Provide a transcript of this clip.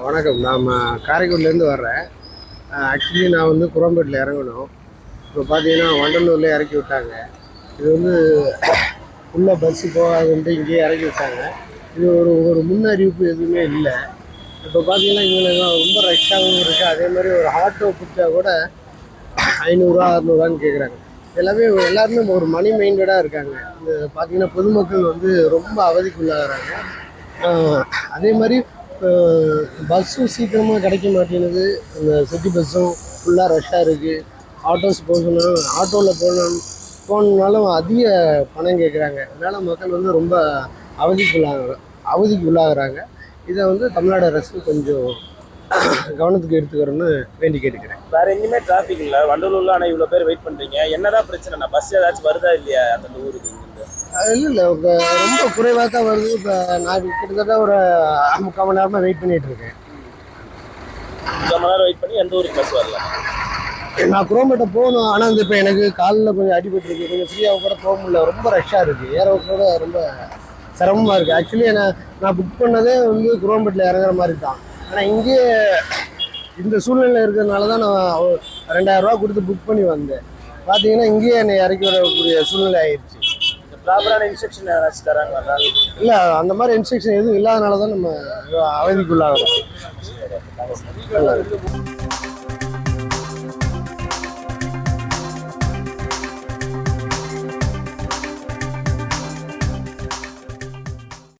வணக்கம். நாம் காரைக்குடிலேருந்து வர்றேன். ஆக்சுவலி நான் வந்து குரோம்பேட்டில் இறங்கணும். இப்போ பார்த்தீங்கன்னா வண்டலூரில் இறக்கி விட்டாங்க. இது வந்து உள்ள பஸ்ஸு போகாதுன்ட்டு இங்கேயே இறக்கி விட்டாங்க. இது ஒரு ஒரு முன்னறிவிப்பு எதுவுமே இல்லை. இப்போ பார்த்தீங்கன்னா இங்கே ரொம்ப ரஷ்ஷாகவும் இருக்குது. அதே மாதிரி ஒரு ஆட்டோ பிடிச்சா கூட 500 600 கேட்குறாங்க. எல்லாருமே ஒரு மணி மைண்டடாக இருக்காங்க. இந்த பார்த்தீங்கன்னா பொதுமக்கள் வந்து ரொம்ப அவதிக்குள்ளாகிறாங்க. அதே மாதிரி பஸ்ஸும் சீக்கிரமாக கிடைக்க மாட்டேங்குது. அந்த சிட்டி பஸ்ஸும் ஃபுல்லாக ரஷ்ஷாக இருக்குது. ஆட்டோஸ் போகணும், ஆட்டோவில் போகணுன்னாலும் அதிக பணம் கேட்குறாங்க. அதனால் மக்கள் வந்து ரொம்ப அவதிக்கு உள்ளாகிறாங்க. இதை வந்து தமிழ்நாடு அரசு கொஞ்சம் கவனத்துக்கு எடுத்துக்கிறோன்னு வேண்டி கேட்டுக்கிறேன். வேற எங்கேயுமே டிராஃபிக் இல்லை வண்டலூர்ல. ஆனால் இவ்வளோ பேர் வெயிட் பண்ணுறீங்க, என்னதான் பிரச்சனை? பஸ் ஏதாச்சும் வருதா இல்லையா அந்த ஊருக்கு? இல்லை இப்போ ரொம்ப குறைவாக தான் வருது. இப்போ நான் கிட்டத்தட்ட ஒரு 3/4 மணி நேரமாக வெயிட் பண்ணிகிட்ருக்கேன். 3/4 மணி நேரம் வெயிட் பண்ணி எந்த ஊருக்கு பஸ் வரல? நான் குரோம்பேட்டை போகணும். ஆனால் இப்போ எனக்கு காலில் கொஞ்சம் அடிபட்டுருக்கு. கொஞ்சம் ஃப்ரீயாக கூட போக முடியல. ரொம்ப ரஷ்ஷாக இருக்குது. ஏற கூட ரொம்ப சிரமமாக இருக்குது. ஆக்சுவலி நான் புக் பண்ணதே வந்து குரோம்பேட்டில் இறங்குற மாதிரி தான். ஆனால் இங்கேயே இந்த சூழ்நிலை இருக்கிறதுனால தான் நான் 2000 கொடுத்து புக் பண்ணி வந்தேன். பார்த்தீங்கன்னா இங்கேயே என்னை இறக்கி வரக்கூடிய சூழ்நிலை ஆயிடுச்சு. ப்ராப்பரான இன்ஸ்ட்ரக்ஷன் ஏதாச்சும் தராங்களா? இல்லை, அந்த மாதிரி இன்ஸ்ட்ரக்ஷன் எதுவும் இல்லாதனால தான் நம்ம அவதிக்குள்ளாகிறோம்.